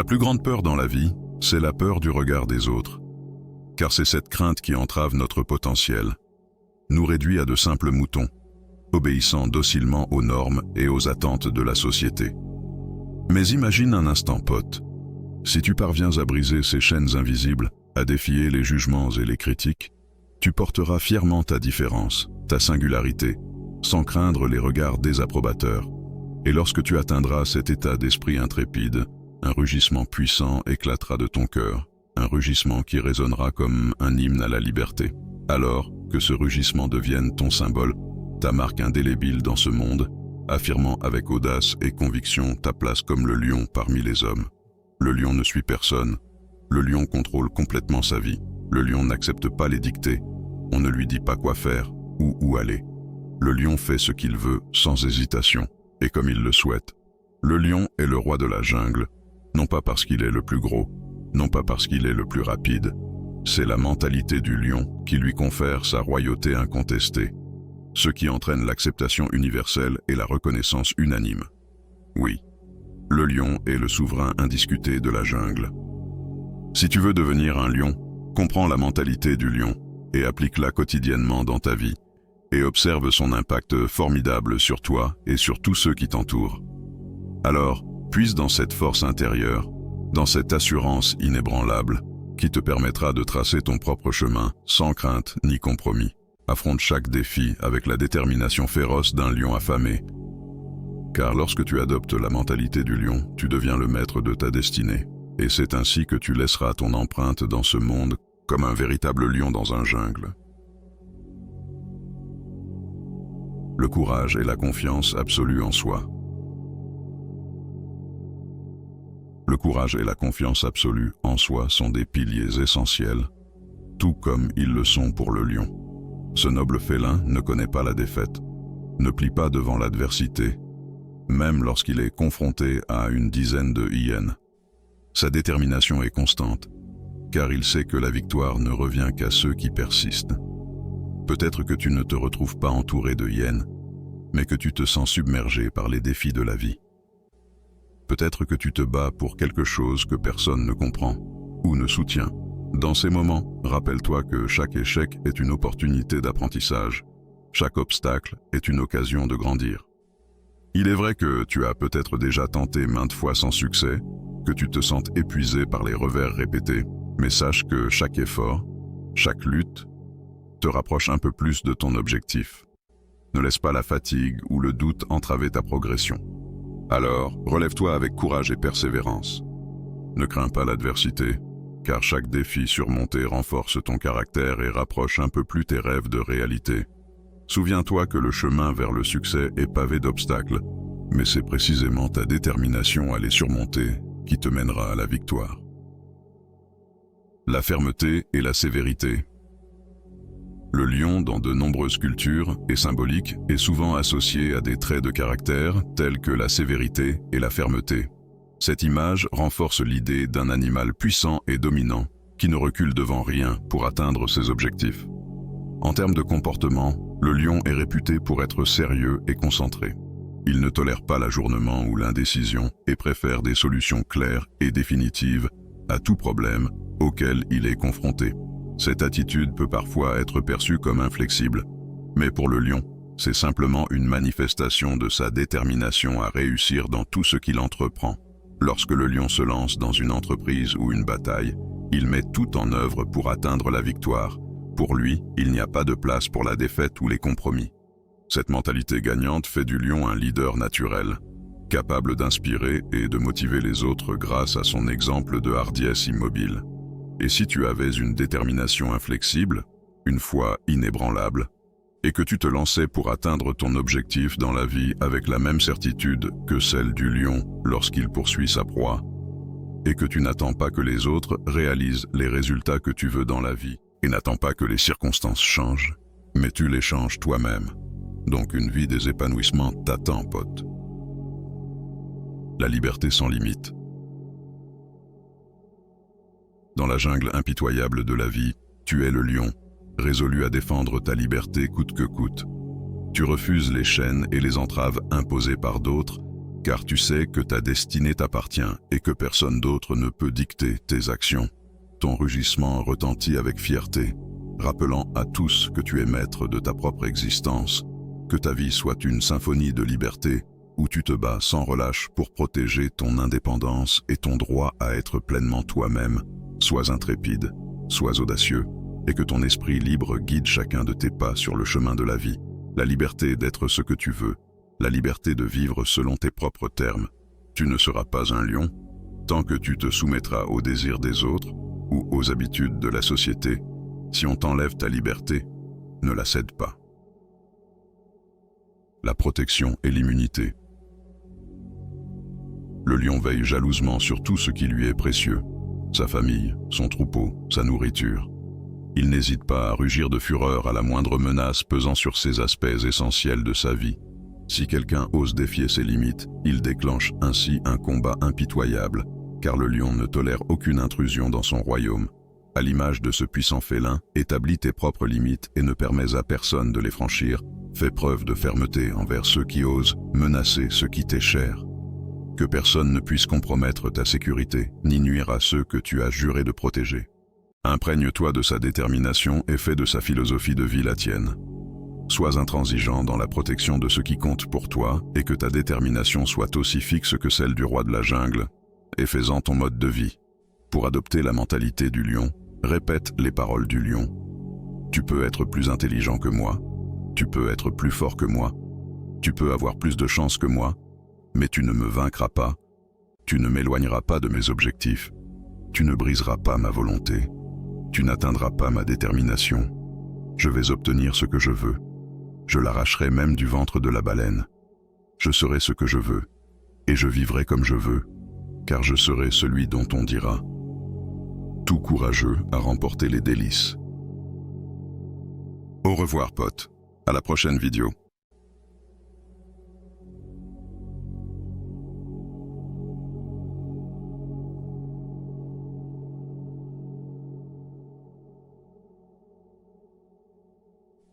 La plus grande peur dans la vie, c'est la peur du regard des autres. Car c'est cette crainte qui entrave notre potentiel, nous réduit à de simples moutons, obéissant docilement aux normes et aux attentes de la société. Mais imagine un instant, pote, si tu parviens à briser ces chaînes invisibles, à défier les jugements et les critiques, tu porteras fièrement ta différence, ta singularité, sans craindre les regards désapprobateurs. Et lorsque tu atteindras cet état d'esprit intrépide, un rugissement puissant éclatera de ton cœur, un rugissement qui résonnera comme un hymne à la liberté. Alors que ce rugissement devienne ton symbole, ta marque indélébile dans ce monde, affirmant avec audace et conviction ta place comme le lion parmi les hommes. Le lion ne suit personne, le lion contrôle complètement sa vie, le lion n'accepte pas les dictées, on ne lui dit pas quoi faire ou où aller. Le lion fait ce qu'il veut sans hésitation et comme il le souhaite. Le lion est le roi de la jungle, non pas parce qu'il est le plus gros, non pas parce qu'il est le plus rapide. C'est la mentalité du lion qui lui confère sa royauté incontestée, ce qui entraîne l'acceptation universelle et la reconnaissance unanime. Oui, le lion est le souverain indiscuté de la jungle. Si tu veux devenir un lion, comprends la mentalité du lion et applique-la quotidiennement dans ta vie, et observe son impact formidable sur toi et sur tous ceux qui t'entourent. Alors, puise dans cette force intérieure, dans cette assurance inébranlable, qui te permettra de tracer ton propre chemin sans crainte ni compromis. Affronte chaque défi avec la détermination féroce d'un lion affamé. Car lorsque tu adoptes la mentalité du lion, tu deviens le maître de ta destinée. Et c'est ainsi que tu laisseras ton empreinte dans ce monde comme un véritable lion dans un jungle. Le courage et la confiance absolue en soi. Le courage et la confiance absolue en soi sont des piliers essentiels, tout comme ils le sont pour le lion. Ce noble félin ne connaît pas la défaite, ne plie pas devant l'adversité, même lorsqu'il est confronté à une dizaine de hyènes. Sa détermination est constante, car il sait que la victoire ne revient qu'à ceux qui persistent. Peut-être que tu ne te retrouves pas entouré de hyènes, mais que tu te sens submergé par les défis de la vie. Peut-être que tu te bats pour quelque chose que personne ne comprend ou ne soutient. Dans ces moments, rappelle-toi que chaque échec est une opportunité d'apprentissage. Chaque obstacle est une occasion de grandir. Il est vrai que tu as peut-être déjà tenté maintes fois sans succès, que tu te sentes épuisé par les revers répétés, mais sache que chaque effort, chaque lutte, te rapproche un peu plus de ton objectif. Ne laisse pas la fatigue ou le doute entraver ta progression. Alors, relève-toi avec courage et persévérance. Ne crains pas l'adversité, car chaque défi surmonté renforce ton caractère et rapproche un peu plus tes rêves de réalité. Souviens-toi que le chemin vers le succès est pavé d'obstacles, mais c'est précisément ta détermination à les surmonter qui te mènera à la victoire. La fermeté et la sévérité. Le lion, dans de nombreuses cultures, est symbolique et souvent associé à des traits de caractère tels que la sévérité et la fermeté. Cette image renforce l'idée d'un animal puissant et dominant qui ne recule devant rien pour atteindre ses objectifs. En termes de comportement, le lion est réputé pour être sérieux et concentré. Il ne tolère pas l'ajournement ou l'indécision et préfère des solutions claires et définitives à tout problème auquel il est confronté. Cette attitude peut parfois être perçue comme inflexible, mais pour le lion, c'est simplement une manifestation de sa détermination à réussir dans tout ce qu'il entreprend. Lorsque le lion se lance dans une entreprise ou une bataille, il met tout en œuvre pour atteindre la victoire. Pour lui, il n'y a pas de place pour la défaite ou les compromis. Cette mentalité gagnante fait du lion un leader naturel, capable d'inspirer et de motiver les autres grâce à son exemple de hardiesse immobile. Et si tu avais une détermination inflexible, une foi inébranlable, et que tu te lançais pour atteindre ton objectif dans la vie avec la même certitude que celle du lion lorsqu'il poursuit sa proie, et que tu n'attends pas que les autres réalisent les résultats que tu veux dans la vie, et n'attends pas que les circonstances changent, mais tu les changes toi-même. Donc une vie des épanouissements t'attend, pote. La liberté sans limite. Dans la jungle impitoyable de la vie, tu es le lion, résolu à défendre ta liberté coûte que coûte. Tu refuses les chaînes et les entraves imposées par d'autres, car tu sais que ta destinée t'appartient et que personne d'autre ne peut dicter tes actions. Ton rugissement retentit avec fierté, rappelant à tous que tu es maître de ta propre existence, que ta vie soit une symphonie de liberté où tu te bats sans relâche pour protéger ton indépendance et ton droit à être pleinement toi-même. Sois intrépide, sois audacieux, et que ton esprit libre guide chacun de tes pas sur le chemin de la vie. La liberté d'être ce que tu veux, la liberté de vivre selon tes propres termes. Tu ne seras pas un lion tant que tu te soumettras aux désirs des autres ou aux habitudes de la société. Si on t'enlève ta liberté, ne la cède pas. La protection et l'immunité. Le lion veille jalousement sur tout ce qui lui est précieux, sa famille, son troupeau, sa nourriture. Il n'hésite pas à rugir de fureur à la moindre menace pesant sur ces aspects essentiels de sa vie. Si quelqu'un ose défier ses limites, il déclenche ainsi un combat impitoyable, car le lion ne tolère aucune intrusion dans son royaume. À l'image de ce puissant félin, établis tes propres limites et ne permets à personne de les franchir. Fais preuve de fermeté envers ceux qui osent menacer ce qui t'est cher. Que personne ne puisse compromettre ta sécurité, ni nuire à ceux que tu as juré de protéger. Imprègne-toi de sa détermination et fais de sa philosophie de vie la tienne. Sois intransigeant dans la protection de ce qui compte pour toi et que ta détermination soit aussi fixe que celle du roi de la jungle, et fais-en ton mode de vie. Pour adopter la mentalité du lion, répète les paroles du lion. Tu peux être plus intelligent que moi, tu peux être plus fort que moi, tu peux avoir plus de chance que moi, mais tu ne me vaincras pas, tu ne m'éloigneras pas de mes objectifs, tu ne briseras pas ma volonté, tu n'atteindras pas ma détermination. Je vais obtenir ce que je veux. Je l'arracherai même du ventre de la baleine. Je serai ce que je veux, et je vivrai comme je veux, car je serai celui dont on dira. Tout courageux a remporté les délices. Au revoir, potes. À la prochaine vidéo.